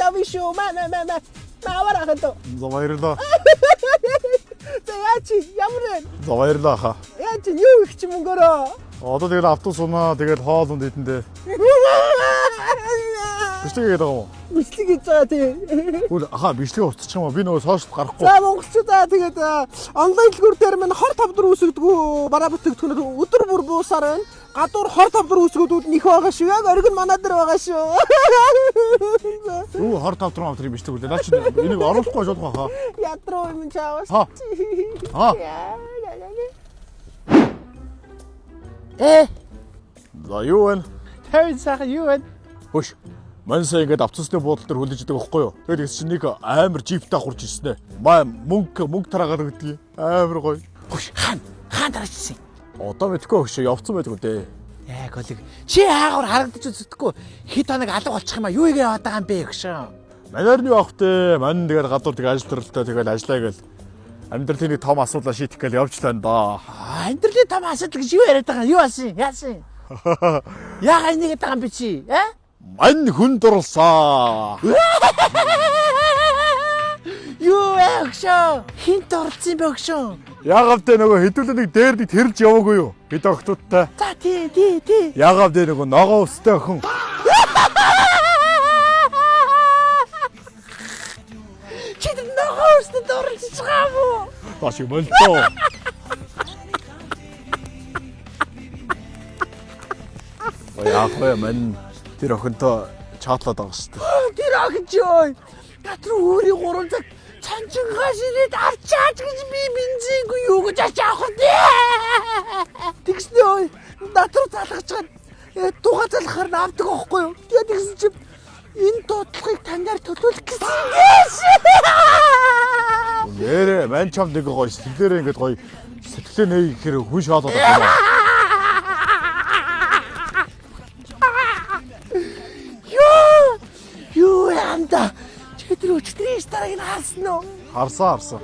love you шүү. Маавараа хатуу. За баярлаа. За яач ямар вэ? За баярлаа хаа. Яач юу их ч мөнгөөрөө. Одоо тэгэл автобус унаа тэгэл хоолунд идэндээ. Бичлэгээ гэдэг юм уу? Бичлэг гэж байгаа тий. Үгүй хаа бичлэгээ устчих юм уу? Би нөгөө сошиал гарахгүй. За монголчуудаа тэгээд онлайн дэлгүүр дээр минь 25 дөр үүсгдэг бараа бүтээгдэхүүнүүд өдөр бүр буусаар байна. Гадуур 25 дөр үүсгүүдүүд нэх байгаа шүү. Яг ориг нь манай дээр байгаа шүү. Юу 25 дөр бичлэг үлээ. Наа чи энийг оруулахгүй жолгоо хаа. Ядруу юм чаавас. Аа. За юу вэ? Тавин сайхан юу вэ? Хөш. Маньсаа ингээд автобусны буудлын дээр хүлээж идэг байхгүй юу? Тэгээд их чинь нэг амар джиптэй хурж ирсэн ээ. Мөнгө тараагаад өгдөг. Амар гоё. Хөш хаан дараачсан. Одоо мэдгүй хөш явцсан байдаг үү? Яг олиг. Чи аагаар харагдаж үздэхгүй. Хэд хоног алга болчих юм а юу игээ яваад байгаа юм бэ гэж. Манайр нь юу авах вэ? Мань тэгээд гадуур тэгээд ажил төрөлтөө тэгээд ажиллаа гээл. Амьдралын нэг том асуудал шийдэх гээл явжлаа энэ да. Амьдралын том асуудал гэж юу яриад байгаа юм? Юу асан? Яасан? Яагаад энийг гэдэг юм бэ чи? Мань хүн дурлаа. Юу ягшаа? Хинт орсон юм бэ гшөө? Яагаад тэ нөгөө хэдүүлэг дээр нэг тэрж яваагүй юу? Бид охтуудтай. За тий. Яагаад тэ нөгөө ногоо өстэй охин. Чи ногоо өстэй дөрж байгаа мó? Баш юм л тоо. Яах вэ мань тэр охинтой чатлаад байгаа шүү дээ. Тэр охин ч ёо. Гатар өөрийн 3 цаг цанчингаас ирээд авчаач гэж би бензингүй юу гэж ачаах вэ? Тэгснэ натар залгаж чад туга залгахаар авдаг аахгүй юу? Тэгээд тэгсэн чи энэ дуудлагыг танаар төлөвлөх гэсэн гээс. Нэрэ мань чам нэг гоё сэтгэлээрээ ингээд гоё сэтгэлээ нэй гэхээр хүн шаалаад байгаа юм. Юу яамда? Чигээр өчтөрийн старыг харсан уу? Харсан.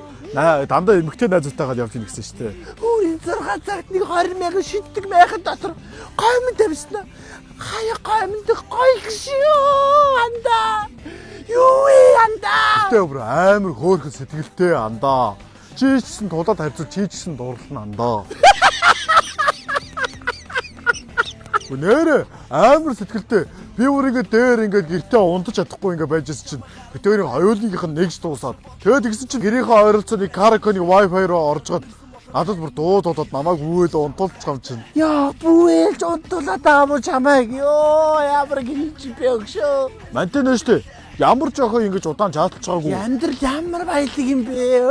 Дандаа эмэгтэй найзтайгаа явж ийн гэсэн шүү дээ. Өөрийн 6 цагт нэг 20 мянган шиддэг майхан дотор гомн тавьсан. Хаяа гомн дэх гоё гişүү андаа. Юу андаа? Тэ бүр амар хөөрхөн сэтгэлтэй андаа. Чийчсэн тулаад харьцуу чийчсэн дурлал андаа. Нэрэ амар сэтгэлтэй. Би өөрийгөө дээр ингээд гэртээ унтаж чадахгүй ингээд байжсэн чинь битүүрийн хоёулынх нь нэгж дуусаад. Тэгээд тэгсэн чинь гэрийнхээ ойролцоог караконы wifi руу оржгаад надад бүр дуудаад намайг үүэл унтуулчих юм чинь. Яа бүэлж унтуулаад байгаа мó чамайг. Ёо ямар гинж бэ өгшөө. Мантай нөөштэй. Ямар жоохон ингэж удаан чааталж байгаагүй. Амьдрал ямар баялаг юм бэ?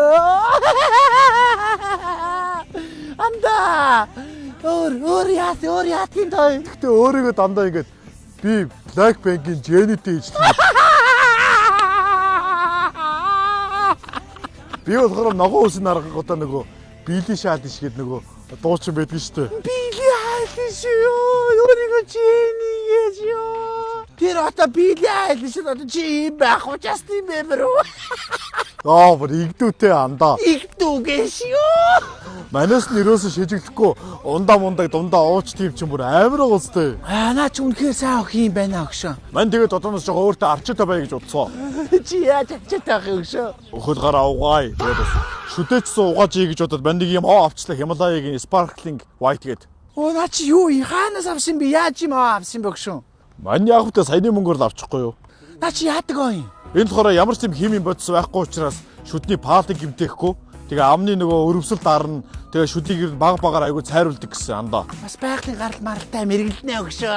Анда. Өөр яа тийм тоо. Гэтэ өөрийгөө дандаа ингэж би Blackpink-ийн Jenny-тэй ижлээ. Би болохоор ногоо үсэн аргагуудаа нөгөө Billie Eilish гээд нөгөө дуучин байдаг шүү дээ. Billie Eilish юу? Өөрийгөө Jenny гэж юу? Тэр одоо Billie Eilish одоо чи байх уу? Justin Bieber үү? Бүр игдүүтэй андаа. Игдүүгээс юу? Манайс нь ерөөсө шижиглэхгүй ундаа дундаа ууч тийм ч юм бүр амар гоостэй. Наа ч үнэхээр сайн охин юм байна өгшөө. Мань тэгээд одооноос жоо өөртөө арчаатай бай гэж бодсоо. Чи яаж арчаатай байх өгшөө? Өхөл гараа угаая. Тэгээд шүтээчсэн угааж ий гэж бодоод мань нэг юм авчлаа Himalayan Sparkling White гээд. Наа чи юу хаанаас авсан бэ? Яаж юм авсан бэ өгшөө? Мань яг хөтэ саяны мөнгөөр л авчихгүй юу? Наа чи яадаг ой? Энэ болохоор ямар ч юм химийн бодис байхгүй учраас шүдний паалыг гимтэхгүй. Тэгээ амны нөгөө өрөвсөл дарна. Тэгээ шүдийг багаар айгу цайруулдаг гэсэн андаа. Бас байгалийн гарал маралтай мэргэлдэнэ өгшөө.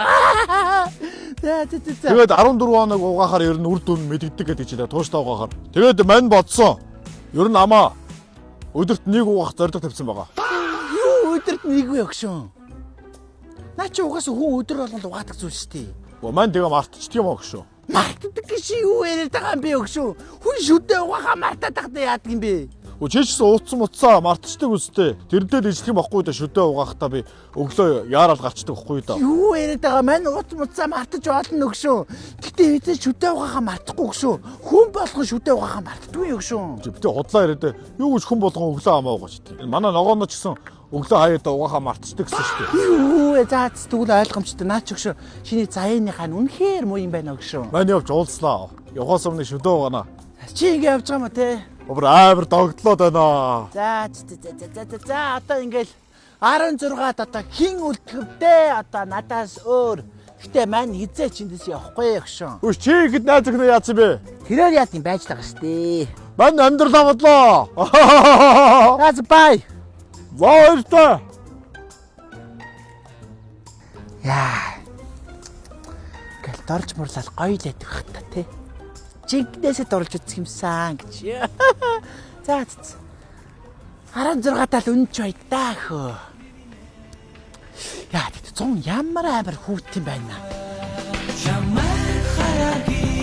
Тэгээд 14 хоног угаахаар ер нь үр дүн мэдэгдэг гэдэг чилээ тууштай угаахаар. Тэгээд мань бодсон. Ер нь амаа өдөрт нэг угаах зорилго тавьсан байгаа. Юу өдөрт нэг вэ өгшөө? Наа чи угаас хүн өдөр болгонд угаадаг зүйл шүү дээ. Мань тэгээ мартчихдаг юм өгшөө. Мартдаг гэж юу яриад байгаа юм бэ өгшөө? Хүн шүдээ угаахаа мартаад тахтай яадаг юм бэ? Чичсэн ууцсан муцаа мартчихдаг үстэй. Тэрдээ л ижлэх юм баггүй да шүдээ угаахтаа би өглөө яарал гарчдаг баггүй да. Юу яриад байгаа мань ууц муцаа мартаж болно өгшөө. Гэтэ хэзээ шүдээ угаахаа мартахгүй өгшөө. Хүн болгон шүдээ угаахаа мартдаггүй өгшөө. Битээ худлаа яриад юу гэж хүн болгон өглөө амаа угаачдаг. Манай ногооноо ч гэсэн өглөө хаяада угаахаа мартчихдаг гэсэн шүү дээ. Юу за тэгвэл ойлгомжтой. Наа ч өгшөө. Чиний заяаныхаа нь үнэхээр муу юм байна өгшөө. Мань явж уулзлаа. Явахаас өмнө шүдөө гана. Чи ингэ явж байгаа юм те. Өөр амар догтлоод байна. За одоо ингээл 16-ад одоо хин үлдэхвдээ одоо надаас өөр. Гэтэ маань хизээ чиндээс явахгүй өгшөө. Үгүй чи ихэд найз өхнөө яац юм бэ? Тэрээр яад юм байж байгаа штэ. Мань амьдралаа бодлоо. That's bye. Ваалта. Яа. Гэл дорж мурлал гоё л яддаг бах та тий. Жигнэсээ дорж үзэх юмсан гэж. За 16 тал үнч байдаа хөө. Яа 100 ямар амар хүүт юм байна. Чамайг хараагийн